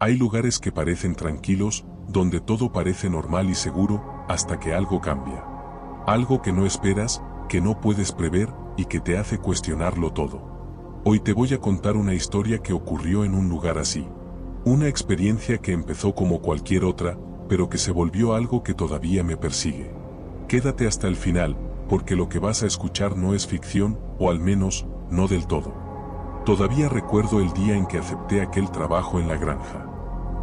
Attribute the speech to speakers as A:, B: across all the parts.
A: Hay lugares que parecen tranquilos, donde todo parece normal y seguro, hasta que algo cambia. Algo que no esperas, que no puedes prever, y que te hace cuestionarlo todo. Hoy te voy a contar una historia que ocurrió en un lugar así. Una experiencia que empezó como cualquier otra, pero que se volvió algo que todavía me persigue. Quédate hasta el final, porque lo que vas a escuchar no es ficción, o al menos, no del todo. Todavía recuerdo el día en que acepté aquel trabajo en la granja.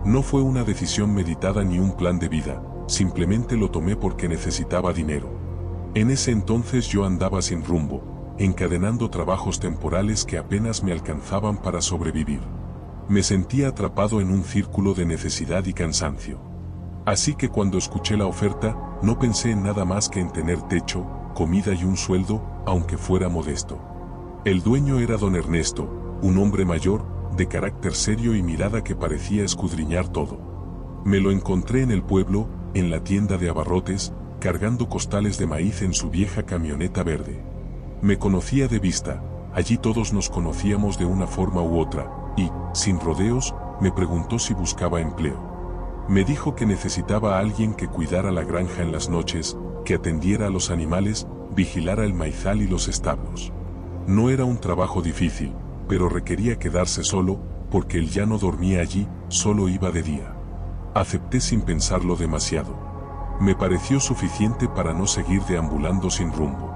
A: No fue una decisión meditada ni un plan de vida, simplemente lo tomé porque necesitaba dinero. En ese entonces yo andaba sin rumbo, encadenando trabajos temporales que apenas me alcanzaban para sobrevivir. Me sentía atrapado en un círculo de necesidad y cansancio. Así que cuando escuché la oferta, no pensé en nada más que en tener techo, comida y un sueldo, aunque fuera modesto. El dueño era don Ernesto, un hombre mayor, de carácter serio y mirada que parecía escudriñar todo. Me lo encontré en el pueblo, en la tienda de abarrotes, cargando costales de maíz en su vieja camioneta verde. Me conocía de vista, allí todos nos conocíamos de una forma u otra, y, sin rodeos, me preguntó si buscaba empleo. Me dijo que necesitaba a alguien que cuidara la granja en las noches, que atendiera a los animales, vigilara el maizal y los establos. No era un trabajo difícil, pero requería quedarse solo, porque él ya no dormía allí, solo iba de día. Acepté sin pensarlo demasiado. Me pareció suficiente para no seguir deambulando sin rumbo.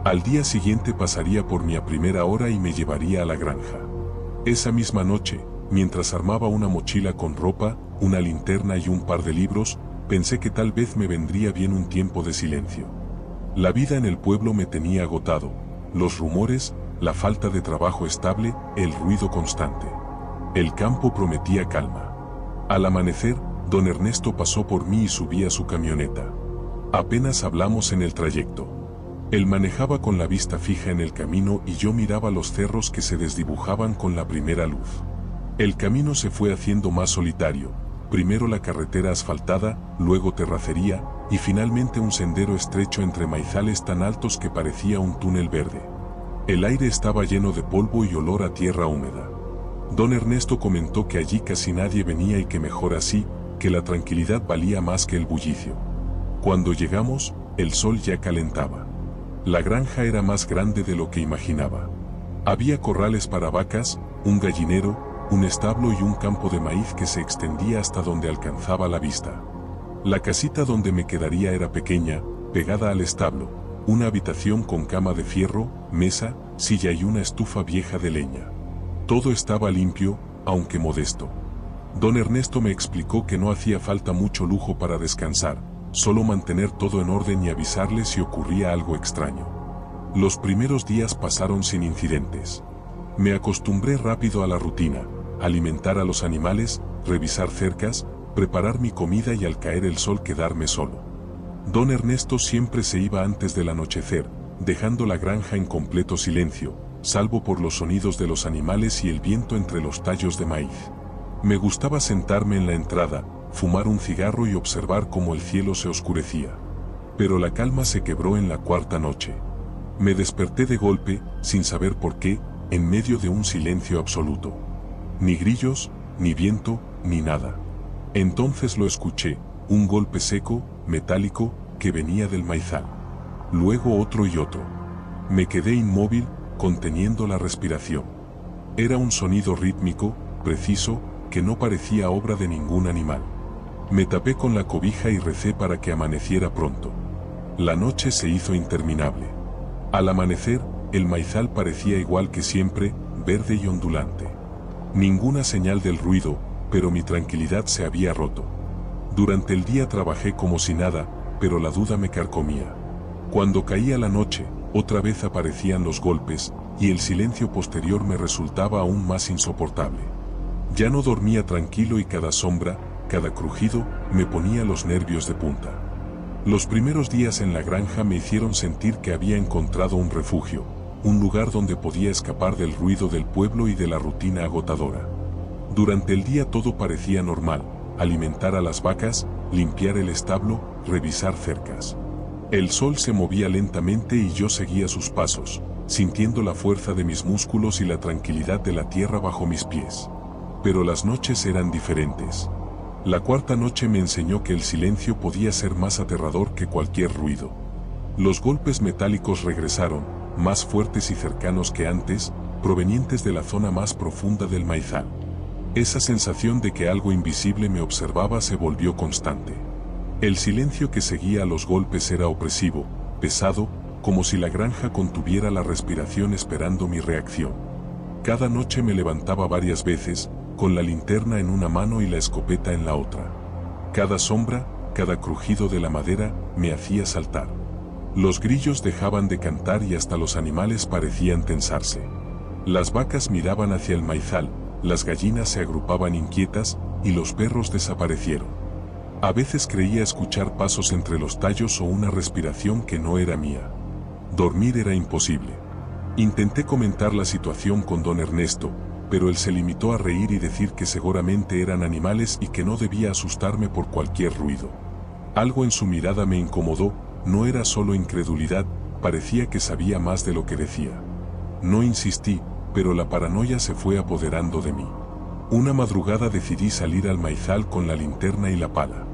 A: Al día siguiente pasaría por mí a primera hora y me llevaría a la granja. Esa misma noche, mientras armaba una mochila con ropa, una linterna y un par de libros, pensé que tal vez me vendría bien un tiempo de silencio. La vida en el pueblo me tenía agotado, los rumores, la falta de trabajo estable, el ruido constante. El campo prometía calma. Al amanecer, don Ernesto pasó por mí y subí a su camioneta. Apenas hablamos en el trayecto. Él manejaba con la vista fija en el camino y yo miraba los cerros que se desdibujaban con la primera luz. El camino se fue haciendo más solitario, primero la carretera asfaltada, luego terracería, y finalmente un sendero estrecho entre maizales tan altos que parecía un túnel verde. El aire estaba lleno de polvo y olor a tierra húmeda. Don Ernesto comentó que allí casi nadie venía y que mejor así, que la tranquilidad valía más que el bullicio. Cuando llegamos, el sol ya calentaba. La granja era más grande de lo que imaginaba. Había corrales para vacas, un gallinero, un establo y un campo de maíz que se extendía hasta donde alcanzaba la vista. La casita donde me quedaría era pequeña, pegada al establo, una habitación con cama de fierro, mesa, silla y una estufa vieja de leña. Todo estaba limpio, aunque modesto. Don Ernesto me explicó que no hacía falta mucho lujo para descansar, solo mantener todo en orden y avisarle si ocurría algo extraño. Los primeros días pasaron sin incidentes. Me acostumbré rápido a la rutina, alimentar a los animales, revisar cercas, preparar mi comida y al caer el sol quedarme solo. Don Ernesto siempre se iba antes del anochecer, dejando la granja en completo silencio, salvo por los sonidos de los animales y el viento entre los tallos de maíz. Me gustaba sentarme en la entrada, fumar un cigarro y observar cómo el cielo se oscurecía. Pero la calma se quebró en la cuarta noche. Me desperté de golpe, sin saber por qué, en medio de un silencio absoluto. Ni grillos, ni viento, ni nada. Entonces lo escuché, un golpe seco, metálico, que venía del maizal. Luego otro y otro. Me quedé inmóvil, conteniendo la respiración. Era un sonido rítmico, preciso, que no parecía obra de ningún animal. Me tapé con la cobija y recé para que amaneciera pronto. La noche se hizo interminable. Al amanecer, el maizal parecía igual que siempre, verde y ondulante. Ninguna señal del ruido, pero mi tranquilidad se había roto. Durante el día trabajé como si nada, pero la duda me carcomía. Cuando caía la noche, otra vez aparecían los golpes, y el silencio posterior me resultaba aún más insoportable. Ya no dormía tranquilo y cada sombra, cada crujido, me ponía los nervios de punta. Los primeros días en la granja me hicieron sentir que había encontrado un refugio, un lugar donde podía escapar del ruido del pueblo y de la rutina agotadora. Durante el día todo parecía normal, alimentar a las vacas, limpiar el establo, revisar cercas. El sol se movía lentamente y yo seguía sus pasos, sintiendo la fuerza de mis músculos y la tranquilidad de la tierra bajo mis pies. pero las noches eran diferentes. La cuarta noche me enseñó que el silencio podía ser más aterrador que cualquier ruido. Los golpes metálicos regresaron, más fuertes y cercanos que antes, provenientes de la zona más profunda del maizal. Esa sensación de que algo invisible me observaba se volvió constante. El silencio que seguía a los golpes era opresivo, pesado, como si la granja contuviera la respiración esperando mi reacción. Cada noche me levantaba varias veces, con la linterna en una mano y la escopeta en la otra. Cada sombra, cada crujido de la madera, me hacía saltar. Los grillos dejaban de cantar y hasta los animales parecían tensarse. Las vacas miraban hacia el maizal, las gallinas se agrupaban inquietas, y los perros desaparecieron. A veces creía escuchar pasos entre los tallos o una respiración que no era mía. Dormir era imposible. Intenté comentar la situación con don Ernesto, pero él se limitó a reír y decir que seguramente eran animales y que no debía asustarme por cualquier ruido. Algo en su mirada me incomodó, no era solo incredulidad, parecía que sabía más de lo que decía. No insistí, pero la paranoia se fue apoderando de mí. Una madrugada decidí salir al maizal con la linterna y la pala.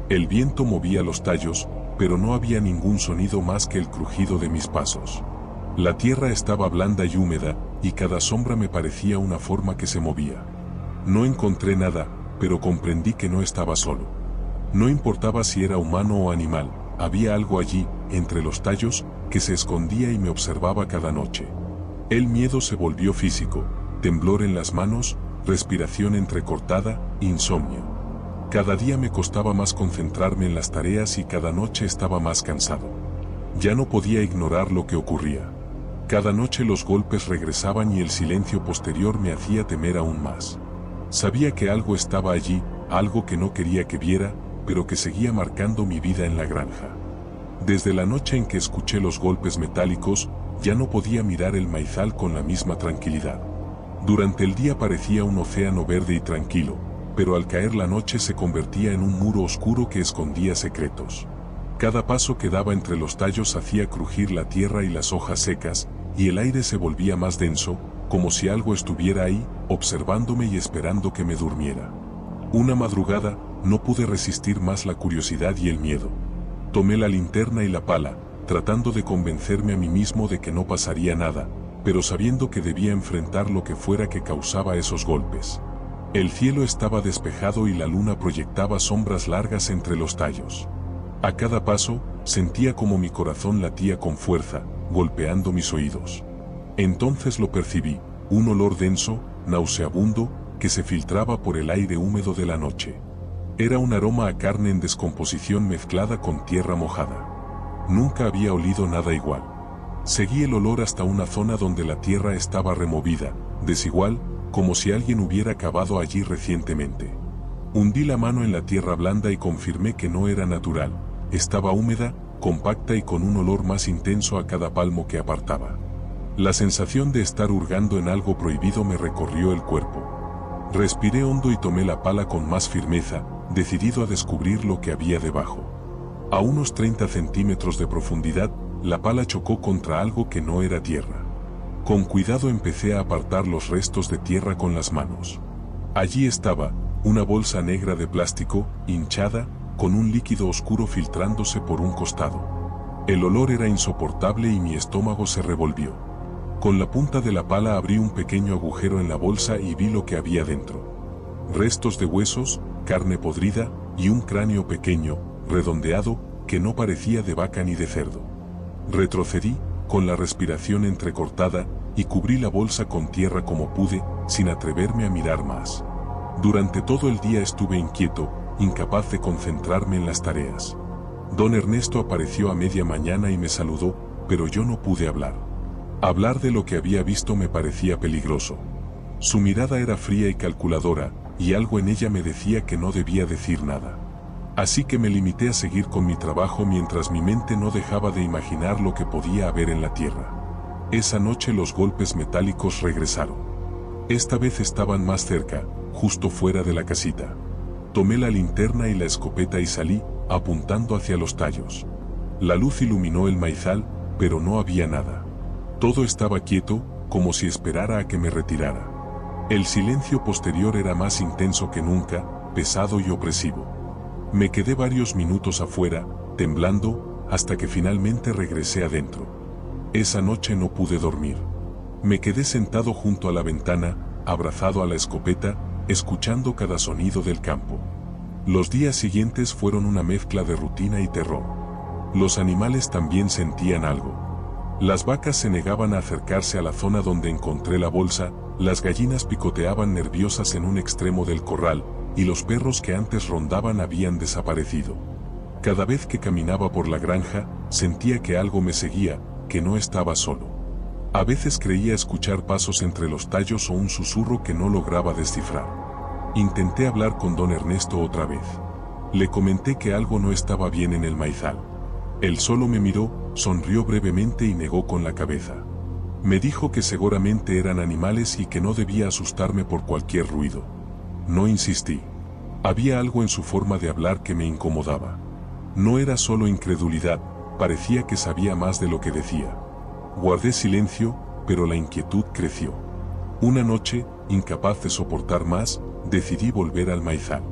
A: El viento movía los tallos, pero no había ningún sonido más que el crujido de mis pasos. La tierra estaba blanda y húmeda, y cada sombra me parecía una forma que se movía. No encontré nada, pero comprendí que no estaba solo. No importaba si era humano o animal, había algo allí, entre los tallos, que se escondía y me observaba cada noche. El miedo se volvió físico, temblor en las manos, respiración entrecortada, insomnio. Cada día me costaba más concentrarme en las tareas y cada noche estaba más cansado. Ya no podía ignorar lo que ocurría. Cada noche los golpes regresaban y el silencio posterior me hacía temer aún más. Sabía que algo estaba allí, algo que no quería que viera, pero que seguía marcando mi vida en la granja. Desde la noche en que escuché los golpes metálicos, ya no podía mirar el maizal con la misma tranquilidad. Durante el día parecía un océano verde y tranquilo, pero al caer la noche se convertía en un muro oscuro que escondía secretos. Cada paso que daba entre los tallos hacía crujir la tierra y las hojas secas, y el aire se volvía más denso, como si algo estuviera ahí, observándome y esperando que me durmiera. Una madrugada, no pude resistir más la curiosidad y el miedo. Tomé la linterna y la pala, tratando de convencerme a mí mismo de que no pasaría nada, pero sabiendo que debía enfrentar lo que fuera que causaba esos golpes. El cielo estaba despejado y la luna proyectaba sombras largas entre los tallos. A cada paso, sentía como mi corazón latía con fuerza, golpeando mis oídos. Entonces lo percibí, un olor denso, nauseabundo, que se filtraba por el aire húmedo de la noche. Era un aroma a carne en descomposición mezclada con tierra mojada. Nunca había olido nada igual. Seguí el olor hasta una zona donde la tierra estaba removida, desigual, como si alguien hubiera cavado allí recientemente. Hundí la mano en la tierra blanda y confirmé que no era natural. Estaba húmeda, compacta y con un olor más intenso a cada palmo que apartaba. La sensación de estar hurgando en algo prohibido me recorrió el cuerpo. Respiré hondo y tomé la pala con más firmeza, decidido a descubrir lo que había debajo. A unos 30 centímetros de profundidad, la pala chocó contra algo que no era tierra. Con cuidado empecé a apartar los restos de tierra con las manos. Allí estaba, una bolsa negra de plástico, hinchada, con un líquido oscuro filtrándose por un costado. El olor era insoportable y mi estómago se revolvió. Con la punta de la pala abrí un pequeño agujero en la bolsa y vi lo que había dentro. Restos de huesos, carne podrida, y un cráneo pequeño, redondeado, que no parecía de vaca ni de cerdo. Retrocedí, con la respiración entrecortada, y cubrí la bolsa con tierra como pude, sin atreverme a mirar más. Durante todo el día estuve inquieto, incapaz de concentrarme en las tareas. Don Ernesto apareció a media mañana y me saludó, pero yo no pude hablar. Hablar de lo que había visto me parecía peligroso. Su mirada era fría y calculadora, y algo en ella me decía que no debía decir nada. Así que me limité a seguir con mi trabajo mientras mi mente no dejaba de imaginar lo que podía haber en la tierra. Esa noche los golpes metálicos regresaron. Esta vez estaban más cerca, justo fuera de la casita. Tomé la linterna y la escopeta y salí, apuntando hacia los tallos. La luz iluminó el maizal, pero no había nada. Todo estaba quieto, como si esperara a que me retirara. El silencio posterior era más intenso que nunca, pesado y opresivo. Me quedé varios minutos afuera, temblando, hasta que finalmente regresé adentro. Esa noche no pude dormir. Me quedé sentado junto a la ventana, abrazado a la escopeta, escuchando cada sonido del campo. Los días siguientes fueron una mezcla de rutina y terror. Los animales también sentían algo. Las vacas se negaban a acercarse a la zona donde encontré la bolsa, las gallinas picoteaban nerviosas en un extremo del corral, y los perros que antes rondaban habían desaparecido. Cada vez que caminaba por la granja, sentía que algo me seguía, que no estaba solo. A veces creía escuchar pasos entre los tallos o un susurro que no lograba descifrar. Intenté hablar con don Ernesto otra vez. Le comenté que algo no estaba bien en el maizal. Él solo me miró, sonrió brevemente y negó con la cabeza. Me dijo que seguramente eran animales y que no debía asustarme por cualquier ruido. No insistí. Había algo en su forma de hablar que me incomodaba. No era solo incredulidad, parecía que sabía más de lo que decía. Guardé silencio, pero la inquietud creció. Una noche, incapaz de soportar más, decidí volver al maizal.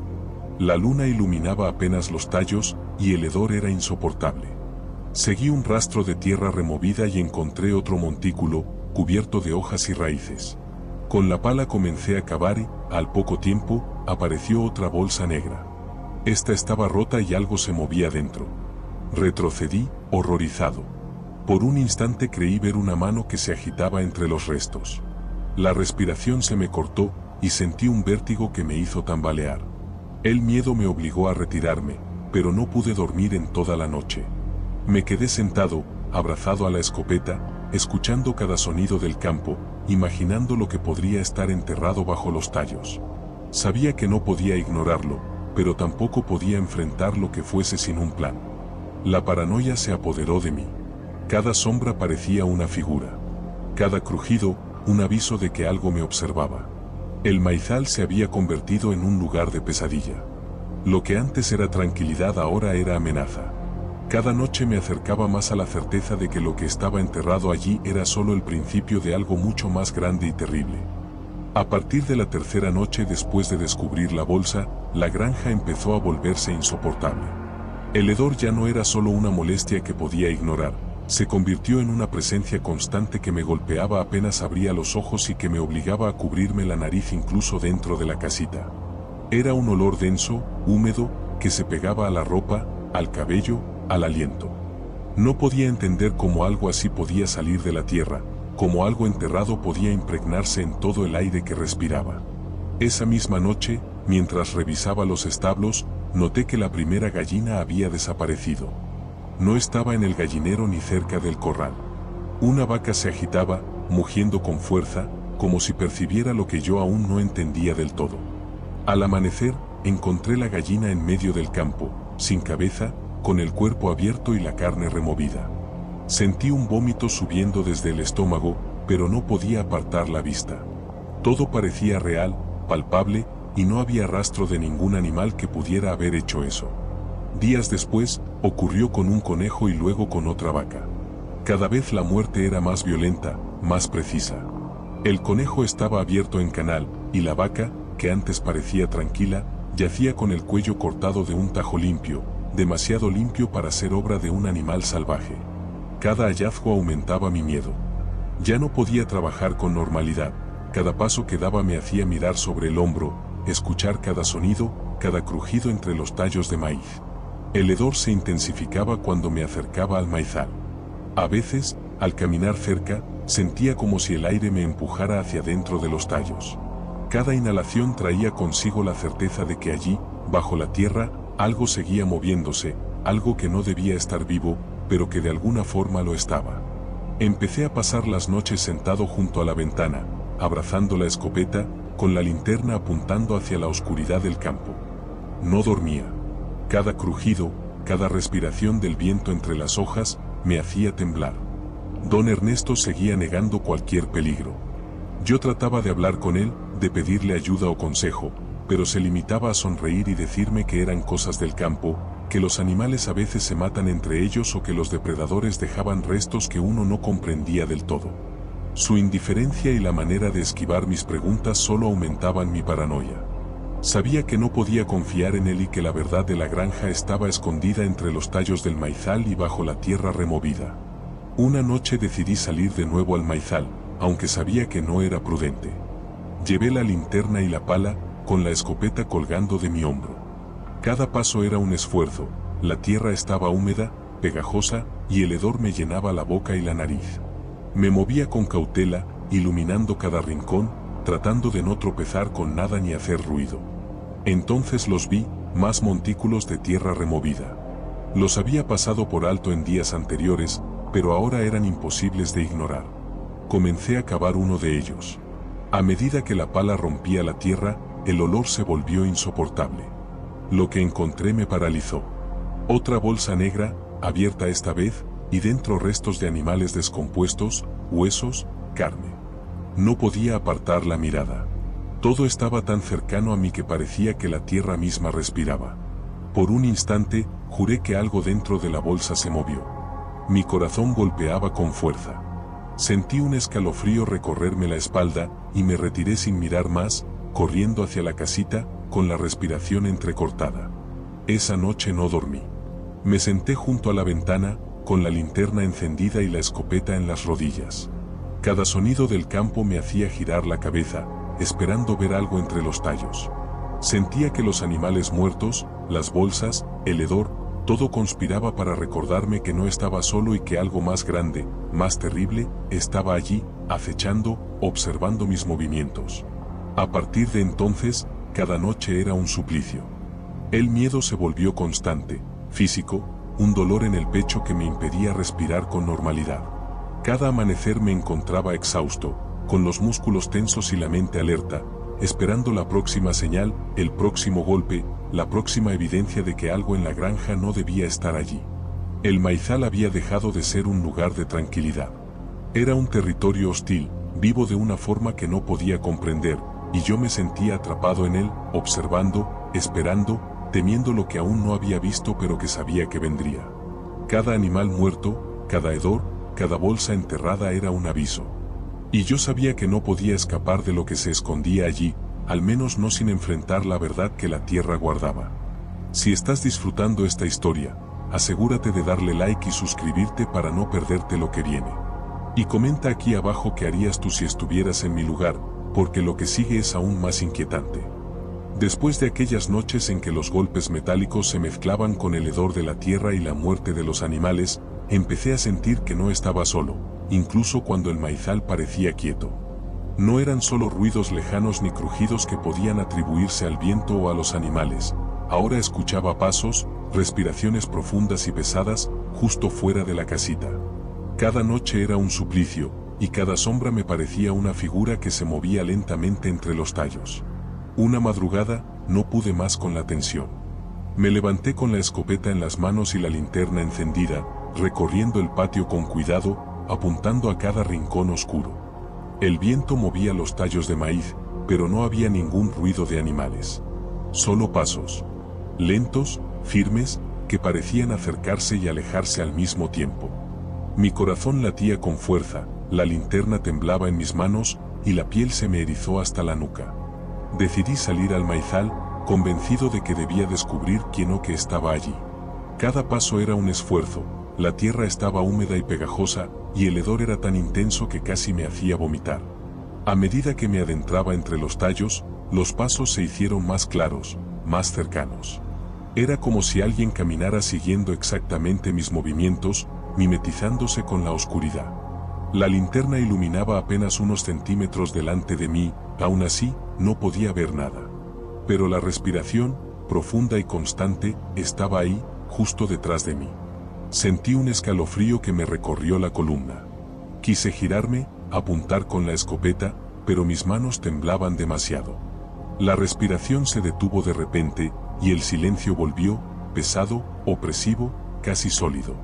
A: La luna iluminaba apenas los tallos, y el hedor era insoportable. Seguí un rastro de tierra removida y encontré otro montículo, cubierto de hojas y raíces. Con la pala comencé a cavar y, al poco tiempo, apareció otra bolsa negra. Esta estaba rota y algo se movía dentro. Retrocedí, horrorizado. Por un instante creí ver una mano que se agitaba entre los restos. La respiración se me cortó, y sentí un vértigo que me hizo tambalear. El miedo me obligó a retirarme, pero no pude dormir en toda la noche. Me quedé sentado, abrazado a la escopeta, escuchando cada sonido del campo, imaginando lo que podría estar enterrado bajo los tallos. Sabía que no podía ignorarlo, pero tampoco podía enfrentar lo que fuese sin un plan. La paranoia se apoderó de mí. Cada sombra parecía una figura. Cada crujido, un aviso de que algo me observaba. El maizal se había convertido en un lugar de pesadilla. Lo que antes era tranquilidad ahora era amenaza. Cada noche me acercaba más a la certeza de que lo que estaba enterrado allí era solo el principio de algo mucho más grande y terrible. A partir de la tercera noche después de descubrir la bolsa, la granja empezó a volverse insoportable. El hedor ya no era solo una molestia que podía ignorar, se convirtió en una presencia constante que me golpeaba apenas abría los ojos y que me obligaba a cubrirme la nariz incluso dentro de la casita. Era un olor denso, húmedo, que se pegaba a la ropa, al cabello, al aliento. No podía entender cómo algo así podía salir de la tierra, cómo algo enterrado podía impregnarse en todo el aire que respiraba. Esa misma noche, mientras revisaba los establos, noté que la primera gallina había desaparecido. No estaba en el gallinero ni cerca del corral. Una vaca se agitaba, mugiendo con fuerza, como si percibiera lo que yo aún no entendía del todo. Al amanecer, encontré la gallina en medio del campo, sin cabeza, con el cuerpo abierto y la carne removida. Sentí un vómito subiendo desde el estómago, pero no podía apartar la vista. Todo parecía real, palpable, y no había rastro de ningún animal que pudiera haber hecho eso. Días después, ocurrió con un conejo y luego con otra vaca. Cada vez la muerte era más violenta, más precisa. El conejo estaba abierto en canal, y la vaca, que antes parecía tranquila, yacía con el cuello cortado de un tajo limpio, demasiado limpio para ser obra de un animal salvaje. Cada hallazgo aumentaba mi miedo. Ya no podía trabajar con normalidad, cada paso que daba me hacía mirar sobre el hombro, escuchar cada sonido, cada crujido entre los tallos de maíz. El hedor se intensificaba cuando me acercaba al maizal. A veces, al caminar cerca, sentía como si el aire me empujara hacia dentro de los tallos. Cada inhalación traía consigo la certeza de que allí, bajo la tierra, algo seguía moviéndose, algo que no debía estar vivo, pero que de alguna forma lo estaba. Empecé a pasar las noches sentado junto a la ventana, abrazando la escopeta, con la linterna apuntando hacia la oscuridad del campo. No dormía. Cada crujido, cada respiración del viento entre las hojas, me hacía temblar. Don Ernesto seguía negando cualquier peligro. Yo trataba de hablar con él, de pedirle ayuda o consejo, pero se limitaba a sonreír y decirme que eran cosas del campo, que los animales a veces se matan entre ellos o que los depredadores dejaban restos que uno no comprendía del todo. Su indiferencia y la manera de esquivar mis preguntas solo aumentaban mi paranoia. Sabía que no podía confiar en él y que la verdad de la granja estaba escondida entre los tallos del maizal y bajo la tierra removida. Una noche decidí salir de nuevo al maizal, aunque sabía que no era prudente. Llevé la linterna y la pala, con la escopeta colgando de mi hombro. Cada paso era un esfuerzo, la tierra estaba húmeda, pegajosa, y el hedor me llenaba la boca y la nariz. Me movía con cautela, iluminando cada rincón, tratando de no tropezar con nada ni hacer ruido. Entonces los vi, más montículos de tierra removida. Los había pasado por alto en días anteriores, pero ahora eran imposibles de ignorar. Comencé a cavar uno de ellos. A medida que la pala rompía la tierra, el olor se volvió insoportable. Lo que encontré me paralizó. Otra bolsa negra, abierta esta vez, y dentro restos de animales descompuestos, huesos, carne. No podía apartar la mirada. Todo estaba tan cercano a mí que parecía que la tierra misma respiraba. Por un instante, juré que algo dentro de la bolsa se movió. Mi corazón golpeaba con fuerza. Sentí un escalofrío recorrerme la espalda, y me retiré sin mirar más, corriendo hacia la casita, con la respiración entrecortada. Esa noche no dormí. Me senté junto a la ventana, con la linterna encendida y la escopeta en las rodillas. Cada sonido del campo me hacía girar la cabeza, esperando ver algo entre los tallos. Sentía que los animales muertos, las bolsas, el hedor, todo conspiraba para recordarme que no estaba solo y que algo más grande, más terrible, estaba allí, acechando, observando mis movimientos. A partir de entonces, cada noche era un suplicio. El miedo se volvió constante, físico, un dolor en el pecho que me impedía respirar con normalidad. Cada amanecer me encontraba exhausto, con los músculos tensos y la mente alerta, esperando la próxima señal, el próximo golpe, la próxima evidencia de que algo en la granja no debía estar allí. El maizal había dejado de ser un lugar de tranquilidad. Era un territorio hostil, vivo de una forma que no podía comprender, y yo me sentía atrapado en él, observando, esperando, temiendo lo que aún no había visto pero que sabía que vendría. Cada animal muerto, cada hedor, cada bolsa enterrada era un aviso. Y yo sabía que no podía escapar de lo que se escondía allí, al menos no sin enfrentar la verdad que la tierra guardaba. Si estás disfrutando esta historia, asegúrate de darle like y suscribirte para no perderte lo que viene. Y comenta aquí abajo qué harías tú si estuvieras en mi lugar, porque lo que sigue es aún más inquietante. Después de aquellas noches en que los golpes metálicos se mezclaban con el hedor de la tierra y la muerte de los animales, empecé a sentir que no estaba solo, incluso cuando el maizal parecía quieto. No eran solo ruidos lejanos ni crujidos que podían atribuirse al viento o a los animales. Ahora escuchaba pasos, respiraciones profundas y pesadas, justo fuera de la casita. Cada noche era un suplicio, y cada sombra me parecía una figura que se movía lentamente entre los tallos. Una madrugada, no pude más con la tensión. Me levanté con la escopeta en las manos y la linterna encendida, recorriendo el patio con cuidado, apuntando a cada rincón oscuro. El viento movía los tallos de maíz, pero no había ningún ruido de animales. Solo pasos. Lentos, firmes, que parecían acercarse y alejarse al mismo tiempo. Mi corazón latía con fuerza, la linterna temblaba en mis manos, y la piel se me erizó hasta la nuca. Decidí salir al maizal, convencido de que debía descubrir quién o qué estaba allí. Cada paso era un esfuerzo, la tierra estaba húmeda y pegajosa, y el hedor era tan intenso que casi me hacía vomitar. A medida que me adentraba entre los tallos, los pasos se hicieron más claros, más cercanos. Era como si alguien caminara siguiendo exactamente mis movimientos, mimetizándose con la oscuridad. La linterna iluminaba apenas unos centímetros delante de mí, aún así, no podía ver nada. Pero la respiración, profunda y constante, estaba ahí, justo detrás de mí. Sentí un escalofrío que me recorrió la columna. Quise girarme, apuntar con la escopeta, pero mis manos temblaban demasiado. La respiración se detuvo de repente, y el silencio volvió, pesado, opresivo, casi sólido.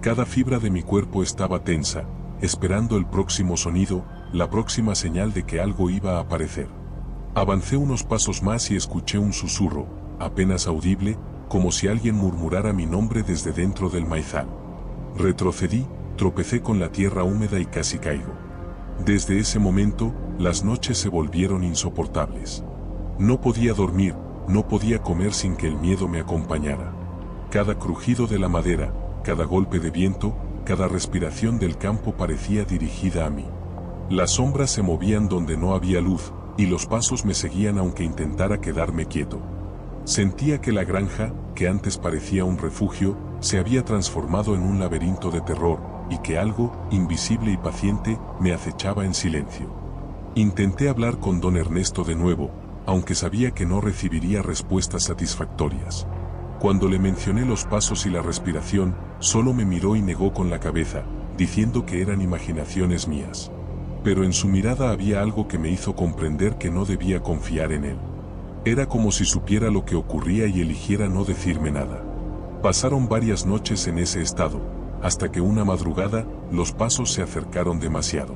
A: Cada fibra de mi cuerpo estaba tensa, esperando el próximo sonido, la próxima señal de que algo iba a aparecer. Avancé unos pasos más y escuché un susurro, apenas audible, como si alguien murmurara mi nombre desde dentro del maizal. Retrocedí, tropecé con la tierra húmeda y casi caigo. Desde ese momento, las noches se volvieron insoportables. No podía dormir, no podía comer sin que el miedo me acompañara. Cada crujido de la madera, cada golpe de viento, cada respiración del campo parecía dirigida a mí. Las sombras se movían donde no había luz, y los pasos me seguían aunque intentara quedarme quieto. Sentía que la granja, que antes parecía un refugio, se había transformado en un laberinto de terror, y que algo, invisible y paciente, me acechaba en silencio. Intenté hablar con don Ernesto de nuevo, aunque sabía que no recibiría respuestas satisfactorias. Cuando le mencioné los pasos y la respiración, solo me miró y negó con la cabeza, diciendo que eran imaginaciones mías. Pero en su mirada había algo que me hizo comprender que no debía confiar en él. Era como si supiera lo que ocurría y eligiera no decirme nada. Pasaron varias noches en ese estado, hasta que una madrugada, los pasos se acercaron demasiado.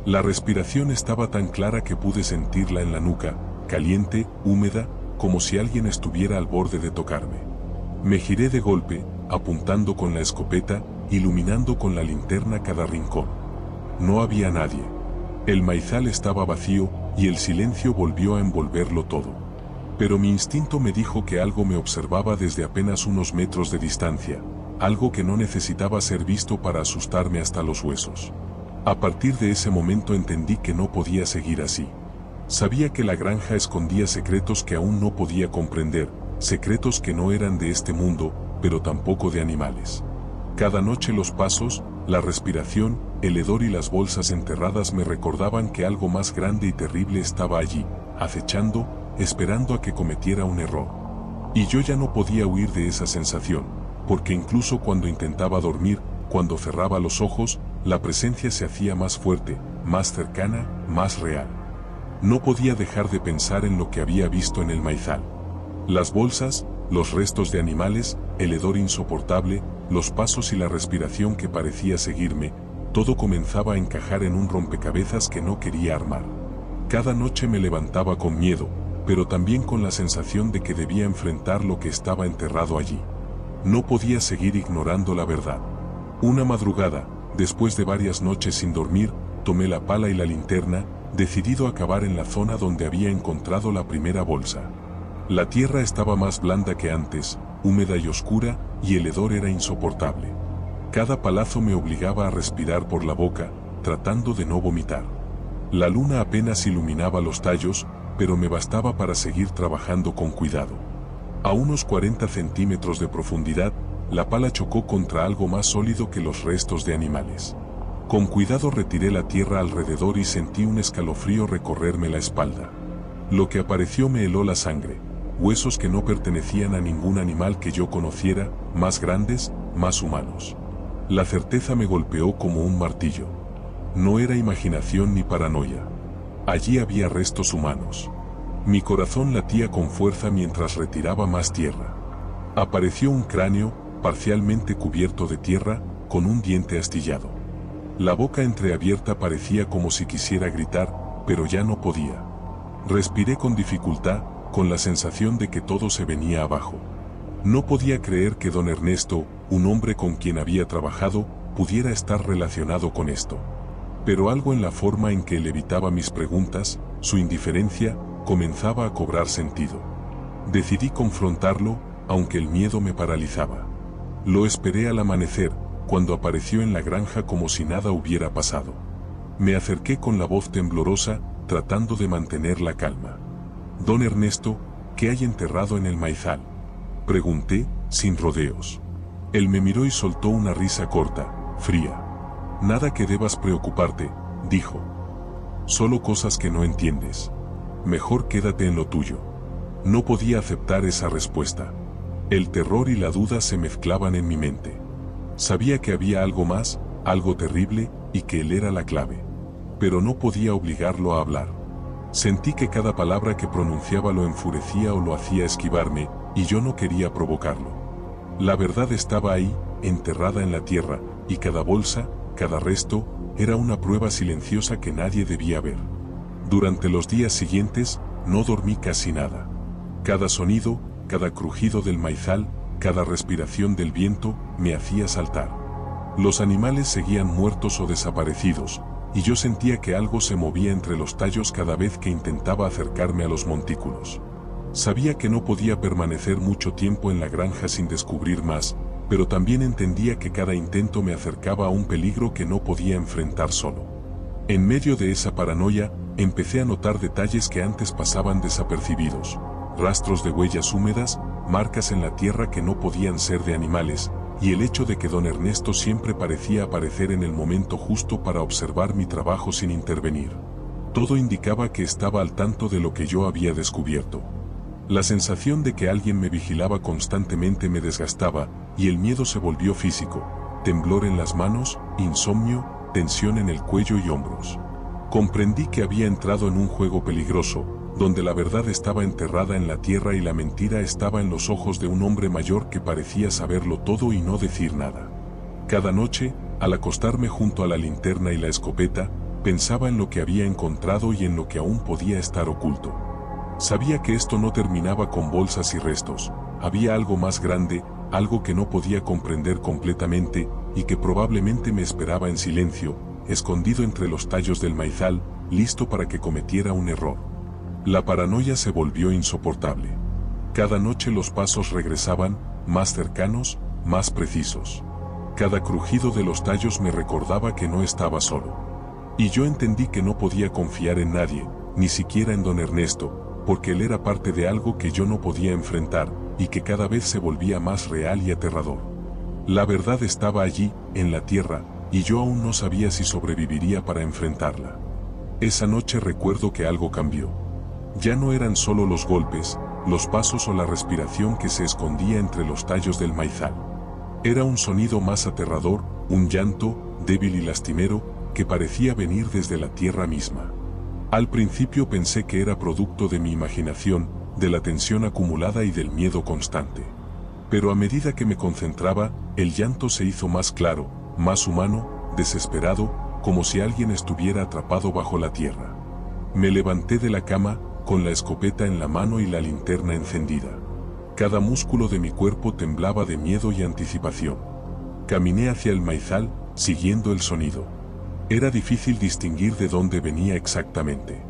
A: La respiración estaba tan clara que pude sentirla en la nuca, caliente, húmeda, como si alguien estuviera al borde de tocarme. Me giré de golpe, apuntando con la escopeta, iluminando con la linterna cada rincón. No había nadie. El maizal estaba vacío, y el silencio volvió a envolverlo todo. Pero mi instinto me dijo que algo me observaba desde apenas unos metros de distancia, algo que no necesitaba ser visto para asustarme hasta los huesos. A partir de ese momento entendí que no podía seguir así. Sabía que la granja escondía secretos que aún no podía comprender, secretos que no eran de este mundo, pero tampoco de animales. Cada noche los pasos, la respiración, el hedor y las bolsas enterradas me recordaban que algo más grande y terrible estaba allí, acechando, esperando a que cometiera un error. Y yo ya no podía huir de esa sensación, porque incluso cuando intentaba dormir, cuando cerraba los ojos, la presencia se hacía más fuerte, más cercana, más real. No podía dejar de pensar en lo que había visto en el maizal. Las bolsas, los restos de animales, el hedor insoportable, los pasos y la respiración que parecía seguirme, todo comenzaba a encajar en un rompecabezas que no quería armar. Cada noche me levantaba con miedo, pero también con la sensación de que debía enfrentar lo que estaba enterrado allí. No podía seguir ignorando la verdad. Una madrugada, después de varias noches sin dormir, tomé la pala y la linterna, decidido a cavar en la zona donde había encontrado la primera bolsa. La tierra estaba más blanda que antes, húmeda y oscura, y el hedor era insoportable. Cada palazo me obligaba a respirar por la boca, tratando de no vomitar. La luna apenas iluminaba los tallos, pero me bastaba para seguir trabajando con cuidado. A unos 40 centímetros de profundidad, la pala chocó contra algo más sólido que los restos de animales. Con cuidado retiré la tierra alrededor y sentí un escalofrío recorrerme la espalda. Lo que apareció me heló la sangre, huesos que no pertenecían a ningún animal que yo conociera, más grandes, más humanos. La certeza me golpeó como un martillo. No era imaginación ni paranoia. Allí había restos humanos. Mi corazón latía con fuerza mientras retiraba más tierra. Apareció un cráneo, parcialmente cubierto de tierra, con un diente astillado. La boca entreabierta parecía como si quisiera gritar, pero ya no podía. Respiré con dificultad, con la sensación de que todo se venía abajo. No podía creer que don Ernesto, un hombre con quien había trabajado, pudiera estar relacionado con esto. Pero algo en la forma en que él evitaba mis preguntas, su indiferencia, comenzaba a cobrar sentido. Decidí confrontarlo, aunque el miedo me paralizaba. Lo esperé al amanecer, cuando apareció en la granja como si nada hubiera pasado. Me acerqué con la voz temblorosa, tratando de mantener la calma. «Don Ernesto, ¿qué hay enterrado en el maizal?», pregunté, sin rodeos. Él me miró y soltó una risa corta, fría. «Nada que debas preocuparte», dijo. «Solo cosas que no entiendes. Mejor quédate en lo tuyo». No podía aceptar esa respuesta. El terror y la duda se mezclaban en mi mente. Sabía que había algo más, algo terrible, y que él era la clave. Pero no podía obligarlo a hablar. Sentí que cada palabra que pronunciaba lo enfurecía o lo hacía esquivarme, y yo no quería provocarlo. La verdad estaba ahí, enterrada en la tierra, y cada bolsa, cada resto, era una prueba silenciosa que nadie debía ver. Durante los días siguientes, no dormí casi nada. Cada sonido, cada crujido del maizal, cada respiración del viento, me hacía saltar. Los animales seguían muertos o desaparecidos, y yo sentía que algo se movía entre los tallos cada vez que intentaba acercarme a los montículos. Sabía que no podía permanecer mucho tiempo en la granja sin descubrir más, pero también entendía que cada intento me acercaba a un peligro que no podía enfrentar solo. En medio de esa paranoia, empecé a notar detalles que antes pasaban desapercibidos: rastros de huellas húmedas, marcas en la tierra que no podían ser de animales, y el hecho de que don Ernesto siempre parecía aparecer en el momento justo para observar mi trabajo sin intervenir. Todo indicaba que estaba al tanto de lo que yo había descubierto. La sensación de que alguien me vigilaba constantemente me desgastaba, y el miedo se volvió físico: temblor en las manos, insomnio, tensión en el cuello y hombros. Comprendí que había entrado en un juego peligroso, donde la verdad estaba enterrada en la tierra y la mentira estaba en los ojos de un hombre mayor que parecía saberlo todo y no decir nada. Cada noche, al acostarme junto a la linterna y la escopeta, pensaba en lo que había encontrado y en lo que aún podía estar oculto. Sabía que esto no terminaba con bolsas y restos. Había algo más grande, algo que no podía comprender completamente, y que probablemente me esperaba en silencio, escondido entre los tallos del maizal, listo para que cometiera un error. La paranoia se volvió insoportable. Cada noche los pasos regresaban, más cercanos, más precisos. Cada crujido de los tallos me recordaba que no estaba solo. Y yo entendí que no podía confiar en nadie, ni siquiera en don Ernesto, porque él era parte de algo que yo no podía enfrentar, y que cada vez se volvía más real y aterrador. La verdad estaba allí, en la tierra, y yo aún no sabía si sobreviviría para enfrentarla. Esa noche recuerdo que algo cambió. Ya no eran solo los golpes, los pasos o la respiración que se escondía entre los tallos del maizal. Era un sonido más aterrador, un llanto, débil y lastimero, que parecía venir desde la tierra misma. Al principio pensé que era producto de mi imaginación, de la tensión acumulada y del miedo constante. Pero a medida que me concentraba, el llanto se hizo más claro, más humano, desesperado, como si alguien estuviera atrapado bajo la tierra. Me levanté de la cama, con la escopeta en la mano y la linterna encendida. Cada músculo de mi cuerpo temblaba de miedo y anticipación. Caminé hacia el maizal, siguiendo el sonido. Era difícil distinguir de dónde venía exactamente.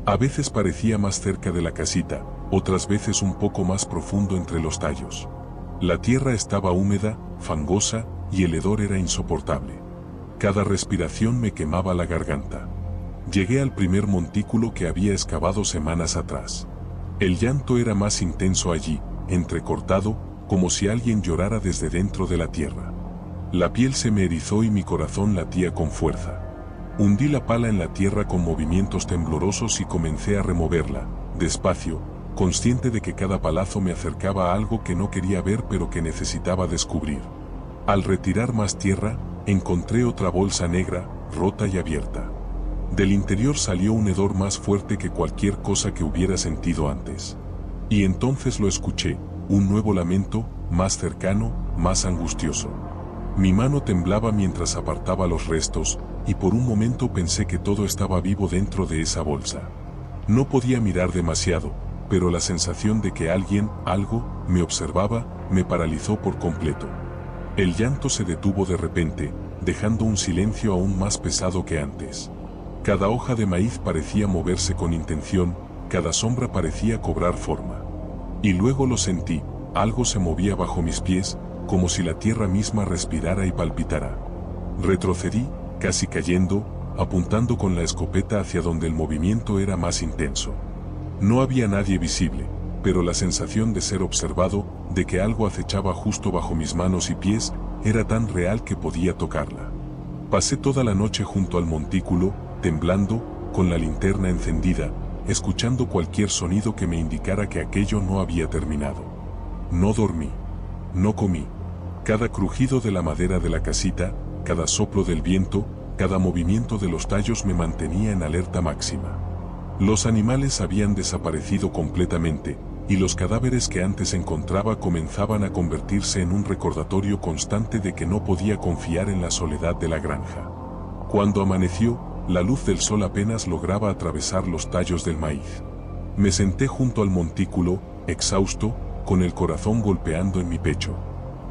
A: A veces parecía más cerca de la casita, otras veces un poco más profundo entre los tallos. La tierra estaba húmeda, fangosa, y el hedor era insoportable. Cada respiración me quemaba la garganta. Llegué al primer montículo que había excavado semanas atrás. El llanto era más intenso allí, entrecortado, como si alguien llorara desde dentro de la tierra. La piel se me erizó y mi corazón latía con fuerza. Hundí la pala en la tierra con movimientos temblorosos y comencé a removerla, despacio, consciente de que cada palazo me acercaba a algo que no quería ver pero que necesitaba descubrir. Al retirar más tierra, encontré otra bolsa negra, rota y abierta. Del interior salió un hedor más fuerte que cualquier cosa que hubiera sentido antes. Y entonces lo escuché, un nuevo lamento, más cercano, más angustioso. Mi mano temblaba mientras apartaba los restos, y por un momento pensé que todo estaba vivo dentro de esa bolsa. No podía mirar demasiado, pero la sensación de que alguien, algo, me observaba, me paralizó por completo. El llanto se detuvo de repente, dejando un silencio aún más pesado que antes. Cada hoja de maíz parecía moverse con intención, cada sombra parecía cobrar forma. Y luego lo sentí, algo se movía bajo mis pies, como si la tierra misma respirara y palpitara. Retrocedí, casi cayendo, apuntando con la escopeta hacia donde el movimiento era más intenso. No había nadie visible, pero la sensación de ser observado, de que algo acechaba justo bajo mis manos y pies, era tan real que podía tocarla. Pasé toda la noche junto al montículo, temblando, con la linterna encendida, escuchando cualquier sonido que me indicara que aquello no había terminado. No dormí. No comí. Cada crujido de la madera de la casita, cada soplo del viento, cada movimiento de los tallos me mantenía en alerta máxima. Los animales habían desaparecido completamente, y los cadáveres que antes encontraba comenzaban a convertirse en un recordatorio constante de que no podía confiar en la soledad de la granja. Cuando amaneció, la luz del sol apenas lograba atravesar los tallos del maíz. Me senté junto al montículo, exhausto, con el corazón golpeando en mi pecho.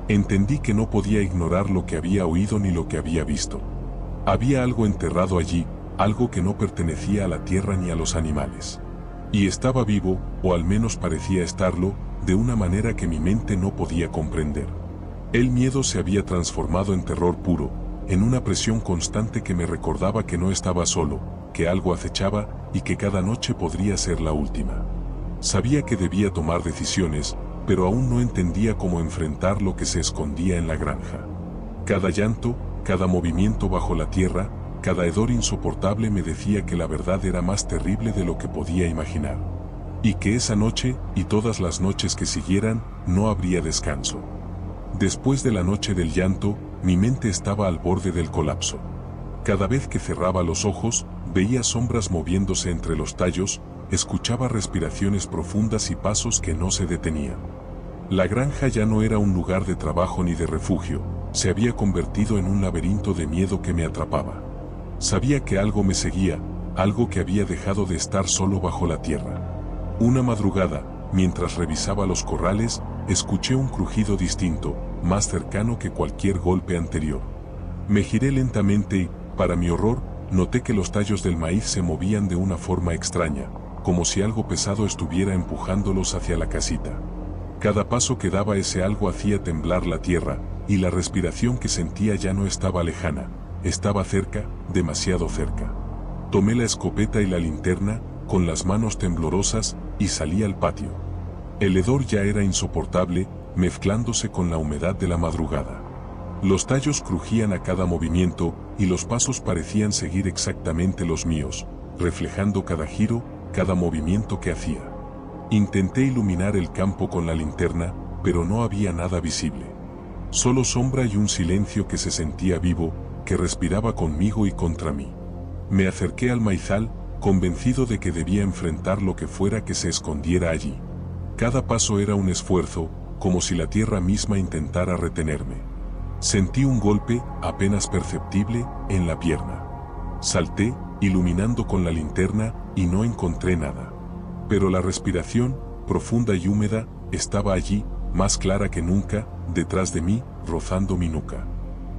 A: Entendí que no podía ignorar lo que había oído ni lo que había visto. Había algo enterrado allí, algo que no pertenecía a la tierra ni a los animales. Y estaba vivo, o al menos parecía estarlo, de una manera que mi mente no podía comprender. El miedo se había transformado en terror puro, en una presión constante que me recordaba que no estaba solo, que algo acechaba y que cada noche podría ser la última. Sabía que debía tomar decisiones, pero aún no entendía cómo enfrentar lo que se escondía en la granja. Cada llanto, cada movimiento bajo la tierra, cada hedor insoportable me decía que la verdad era más terrible de lo que podía imaginar. Y que esa noche, y todas las noches que siguieran, no habría descanso. Después de la noche del llanto, mi mente estaba al borde del colapso. Cada vez que cerraba los ojos, veía sombras moviéndose entre los tallos, escuchaba respiraciones profundas y pasos que no se detenían. La granja ya no era un lugar de trabajo ni de refugio, se había convertido en un laberinto de miedo que me atrapaba. Sabía que algo me seguía, algo que había dejado de estar solo bajo la tierra. Una madrugada, mientras revisaba los corrales, escuché un crujido distinto, más cercano que cualquier golpe anterior. Me giré lentamente y, para mi horror, noté que los tallos del maíz se movían de una forma extraña, como si algo pesado estuviera empujándolos hacia la casita. Cada paso que daba ese algo hacía temblar la tierra, y la respiración que sentía ya no estaba lejana, estaba cerca, demasiado cerca. Tomé la escopeta y la linterna, con las manos temblorosas, y salí al patio. El hedor ya era insoportable, mezclándose con la humedad de la madrugada. Los tallos crujían a cada movimiento, y los pasos parecían seguir exactamente los míos, reflejando cada giro, cada movimiento que hacía. Intenté iluminar el campo con la linterna, pero no había nada visible. Solo sombra y un silencio que se sentía vivo, que respiraba conmigo y contra mí. Me acerqué al maizal, convencido de que debía enfrentar lo que fuera que se escondiera allí. Cada paso era un esfuerzo, como si la tierra misma intentara retenerme. Sentí un golpe, apenas perceptible, en la pierna. Salté, iluminando con la linterna, y no encontré nada. Pero la respiración, profunda y húmeda, estaba allí, más clara que nunca, detrás de mí, rozando mi nuca.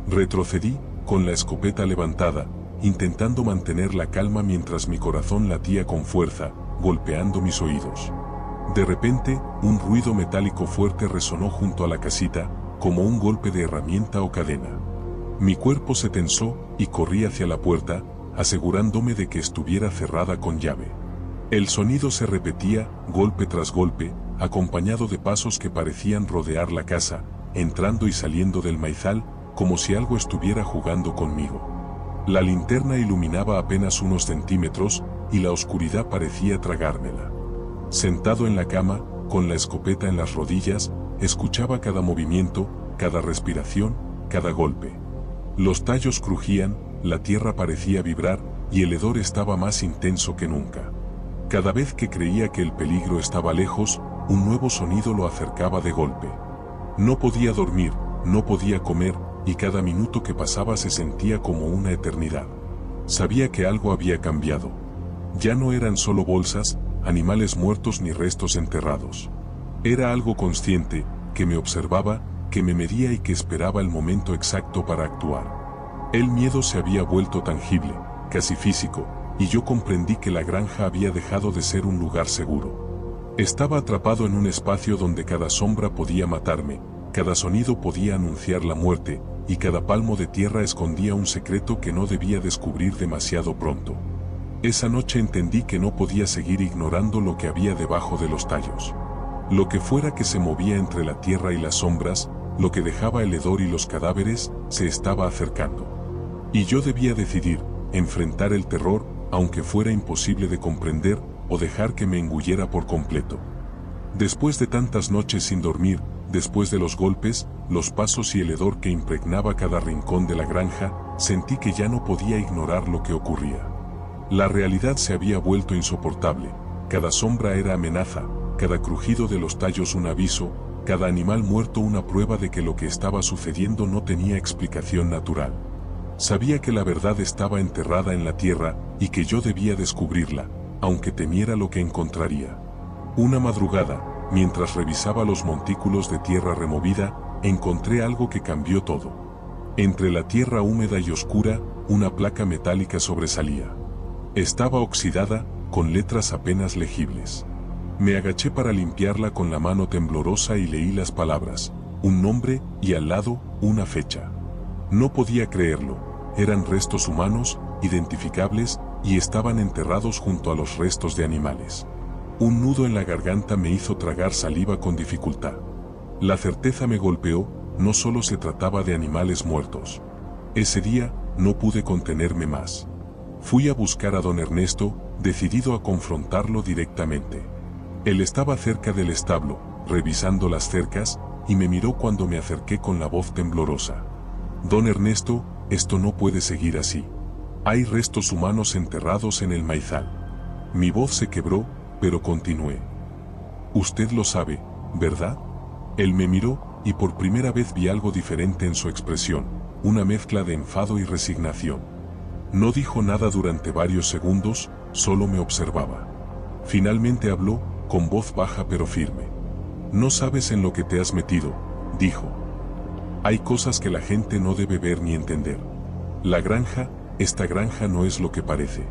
A: Retrocedí, con la escopeta levantada, intentando mantener la calma mientras mi corazón latía con fuerza, golpeando mis oídos. De repente, un ruido metálico fuerte resonó junto a la casita, como un golpe de herramienta o cadena. Mi cuerpo se tensó, y corrí hacia la puerta, asegurándome de que estuviera cerrada con llave. El sonido se repetía, golpe tras golpe, acompañado de pasos que parecían rodear la casa, entrando y saliendo del maizal, como si algo estuviera jugando conmigo. La linterna iluminaba apenas unos centímetros, y la oscuridad parecía tragármela. Sentado en la cama, con la escopeta en las rodillas, escuchaba cada movimiento, cada respiración, cada golpe. Los tallos crujían, la tierra parecía vibrar, y el hedor estaba más intenso que nunca. Cada vez que creía que el peligro estaba lejos, un nuevo sonido lo acercaba de golpe. No podía dormir, no podía comer, y cada minuto que pasaba se sentía como una eternidad. Sabía que algo había cambiado. Ya no eran solo bolsas, animales muertos ni restos enterrados. Era algo consciente, que me observaba, que me medía y que esperaba el momento exacto para actuar. El miedo se había vuelto tangible, casi físico, y yo comprendí que la granja había dejado de ser un lugar seguro. Estaba atrapado en un espacio donde cada sombra podía matarme, cada sonido podía anunciar la muerte, y cada palmo de tierra escondía un secreto que no debía descubrir demasiado pronto. Esa noche entendí que no podía seguir ignorando lo que había debajo de los tallos. Lo que fuera que se movía entre la tierra y las sombras, lo que dejaba el hedor y los cadáveres, se estaba acercando. Y yo debía decidir, enfrentar el terror, aunque fuera imposible de comprender, o dejar que me engullera por completo. Después de tantas noches sin dormir, después de los golpes, los pasos y el hedor que impregnaba cada rincón de la granja, sentí que ya no podía ignorar lo que ocurría. La realidad se había vuelto insoportable, cada sombra era amenaza, cada crujido de los tallos un aviso, cada animal muerto una prueba de que lo que estaba sucediendo no tenía explicación natural. Sabía que la verdad estaba enterrada en la tierra, y que yo debía descubrirla, aunque temiera lo que encontraría. Una madrugada, mientras revisaba los montículos de tierra removida, encontré algo que cambió todo. Entre la tierra húmeda y oscura, una placa metálica sobresalía. Estaba oxidada, con letras apenas legibles. Me agaché para limpiarla con la mano temblorosa y leí las palabras, un nombre y al lado, una fecha. No podía creerlo, eran restos humanos, identificables, y estaban enterrados junto a los restos de animales. Un nudo en la garganta me hizo tragar saliva con dificultad. La certeza me golpeó, no solo se trataba de animales muertos. Ese día, no pude contenerme más. Fui a buscar a don Ernesto, decidido a confrontarlo directamente. Él estaba cerca del establo, revisando las cercas, y me miró cuando me acerqué con la voz temblorosa. Don Ernesto, esto no puede seguir así. Hay restos humanos enterrados en el maizal. Mi voz se quebró, pero continué. Usted lo sabe, ¿verdad? Él me miró, y por primera vez vi algo diferente en su expresión, una mezcla de enfado y resignación. No dijo nada durante varios segundos, solo me observaba. Finalmente habló, con voz baja pero firme. No sabes en lo que te has metido, dijo. Hay cosas que la gente no debe ver ni entender. La granja, esta granja no es lo que parece.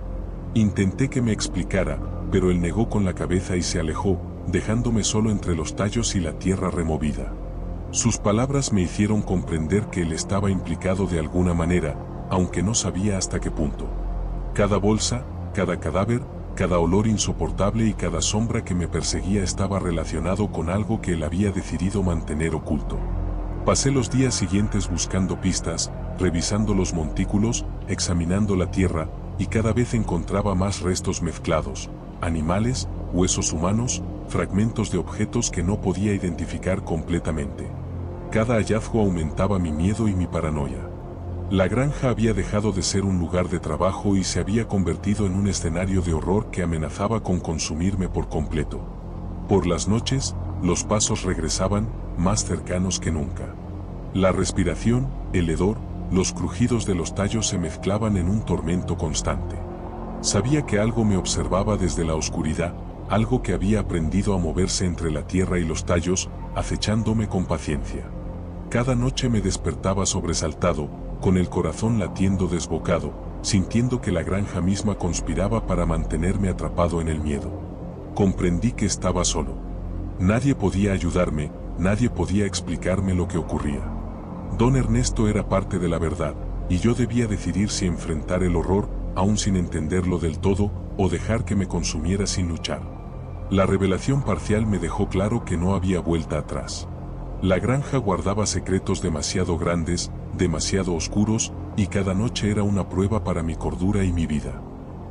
A: Intenté que me explicara, pero él negó con la cabeza y se alejó, dejándome solo entre los tallos y la tierra removida. Sus palabras me hicieron comprender que él estaba implicado de alguna manera, aunque no sabía hasta qué punto. Cada bolsa, cada cadáver, cada olor insoportable y cada sombra que me perseguía estaba relacionado con algo que él había decidido mantener oculto. Pasé los días siguientes buscando pistas, revisando los montículos, examinando la tierra, y cada vez encontraba más restos mezclados, animales, huesos humanos, fragmentos de objetos que no podía identificar completamente. Cada hallazgo aumentaba mi miedo y mi paranoia. La granja había dejado de ser un lugar de trabajo y se había convertido en un escenario de horror que amenazaba con consumirme por completo. Por las noches, los pasos regresaban, más cercanos que nunca. La respiración, el hedor, los crujidos de los tallos se mezclaban en un tormento constante. Sabía que algo me observaba desde la oscuridad, algo que había aprendido a moverse entre la tierra y los tallos, acechándome con paciencia. Cada noche me despertaba sobresaltado, con el corazón latiendo desbocado, sintiendo que la granja misma conspiraba para mantenerme atrapado en el miedo. Comprendí que estaba solo. Nadie podía ayudarme, nadie podía explicarme lo que ocurría. Don Ernesto era parte de la verdad, y yo debía decidir si enfrentar el horror, aún sin entenderlo del todo, o dejar que me consumiera sin luchar. La revelación parcial me dejó claro que no había vuelta atrás. La granja guardaba secretos demasiado grandes, demasiado oscuros, y cada noche era una prueba para mi cordura y mi vida.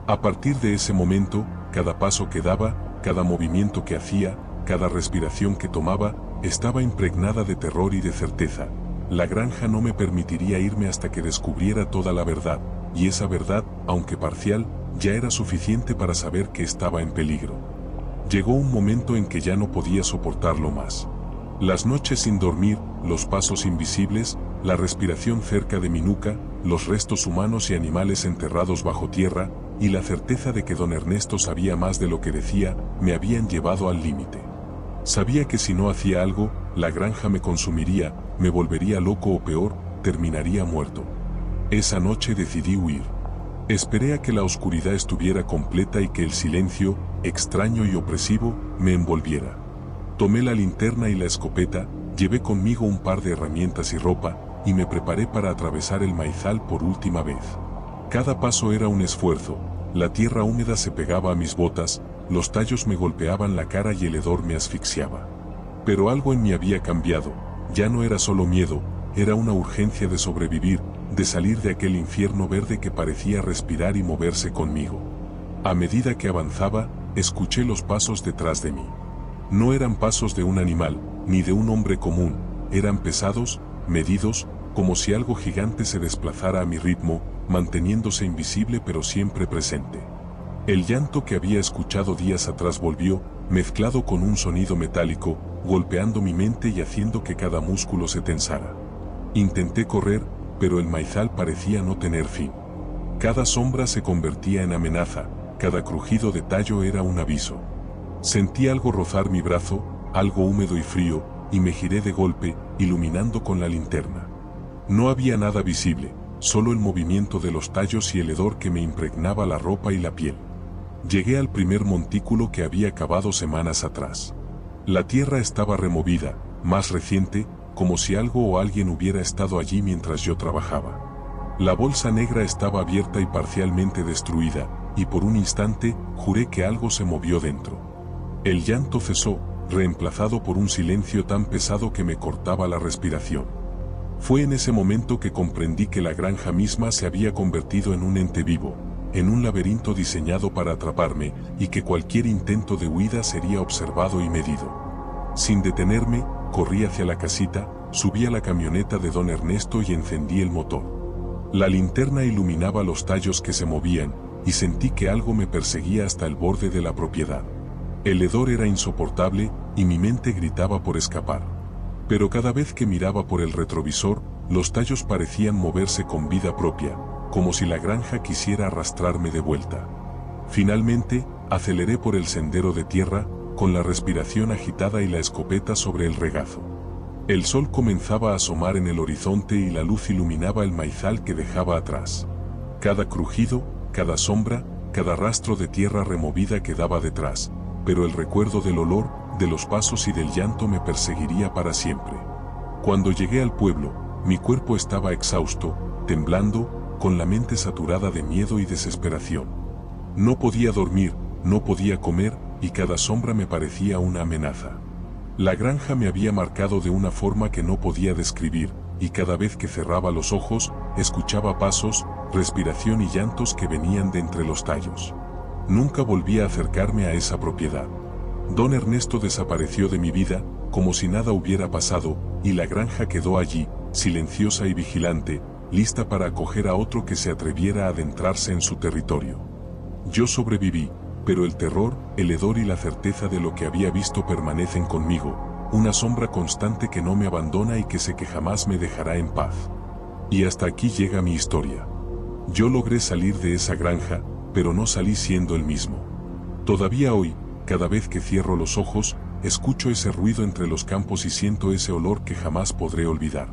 A: A partir de ese momento, cada paso que daba, cada movimiento que hacía, cada respiración que tomaba, estaba impregnada de terror y de certeza. La granja no me permitiría irme hasta que descubriera toda la verdad, y esa verdad, aunque parcial, ya era suficiente para saber que estaba en peligro. Llegó un momento en que ya no podía soportarlo más. Las noches sin dormir, los pasos invisibles, la respiración cerca de mi nuca, los restos humanos y animales enterrados bajo tierra, y la certeza de que don Ernesto sabía más de lo que decía, me habían llevado al límite. Sabía que si no hacía algo, la granja me consumiría, me volvería loco o peor, terminaría muerto. Esa noche decidí huir. Esperé a que la oscuridad estuviera completa y que el silencio, extraño y opresivo, me envolviera. Tomé la linterna y la escopeta, llevé conmigo un par de herramientas y ropa, y me preparé para atravesar el maizal por última vez. Cada paso era un esfuerzo, la tierra húmeda se pegaba a mis botas, los tallos me golpeaban la cara y el hedor me asfixiaba. Pero algo en mí había cambiado, ya no era solo miedo, era una urgencia de sobrevivir, de salir de aquel infierno verde que parecía respirar y moverse conmigo. A medida que avanzaba, escuché los pasos detrás de mí. No eran pasos de un animal, ni de un hombre común, eran pesados, medidos, como si algo gigante se desplazara a mi ritmo, manteniéndose invisible pero siempre presente. El llanto que había escuchado días atrás volvió, mezclado con un sonido metálico, golpeando mi mente y haciendo que cada músculo se tensara. Intenté correr, pero el maizal parecía no tener fin. Cada sombra se convertía en amenaza, cada crujido de tallo era un aviso. Sentí algo rozar mi brazo, algo húmedo y frío, y me giré de golpe, iluminando con la linterna. No había nada visible, solo el movimiento de los tallos y el hedor que me impregnaba la ropa y la piel. Llegué al primer montículo que había cavado semanas atrás. La tierra estaba removida, más reciente, como si algo o alguien hubiera estado allí mientras yo trabajaba. La bolsa negra estaba abierta y parcialmente destruida, y por un instante juré que algo se movió dentro. El llanto cesó, reemplazado por un silencio tan pesado que me cortaba la respiración. Fue en ese momento que comprendí que la granja misma se había convertido en un ente vivo, en un laberinto diseñado para atraparme, y que cualquier intento de huida sería observado y medido. Sin detenerme, corrí hacia la casita, subí a la camioneta de don Ernesto y encendí el motor. La linterna iluminaba los tallos que se movían, y sentí que algo me perseguía hasta el borde de la propiedad. El hedor era insoportable, y mi mente gritaba por escapar. Pero cada vez que miraba por el retrovisor, los tallos parecían moverse con vida propia, como si la granja quisiera arrastrarme de vuelta. Finalmente, aceleré por el sendero de tierra, con la respiración agitada y la escopeta sobre el regazo. El sol comenzaba a asomar en el horizonte y la luz iluminaba el maizal que dejaba atrás. Cada crujido, cada sombra, cada rastro de tierra removida quedaba detrás, pero el recuerdo del olor, de los pasos y del llanto me perseguiría para siempre. Cuando llegué al pueblo, mi cuerpo estaba exhausto, temblando, con la mente saturada de miedo y desesperación. No podía dormir, no podía comer, y cada sombra me parecía una amenaza. La granja me había marcado de una forma que no podía describir, y cada vez que cerraba los ojos, escuchaba pasos, respiración y llantos que venían de entre los tallos. Nunca volví a acercarme a esa propiedad. Don Ernesto desapareció de mi vida, como si nada hubiera pasado, y la granja quedó allí, silenciosa y vigilante, lista para acoger a otro que se atreviera a adentrarse en su territorio. Yo sobreviví, pero el terror, el hedor y la certeza de lo que había visto permanecen conmigo, una sombra constante que no me abandona y que sé que jamás me dejará en paz. Y hasta aquí llega mi historia. Yo logré salir de esa granja, pero no salí siendo el mismo. Todavía hoy, cada vez que cierro los ojos, escucho ese ruido entre los campos y siento ese olor que jamás podré olvidar.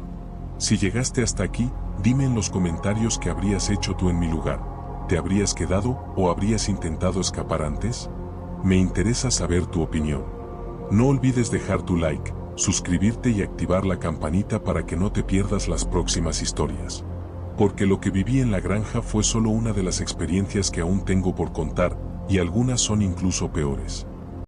A: Si llegaste hasta aquí, dime en los comentarios qué habrías hecho tú en mi lugar. ¿Te habrías quedado o habrías intentado escapar antes? Me interesa saber tu opinión. No olvides dejar tu like, suscribirte y activar la campanita para que no te pierdas las próximas historias. Porque lo que viví en la granja fue solo una de las experiencias que aún tengo por contar, y algunas son incluso peores.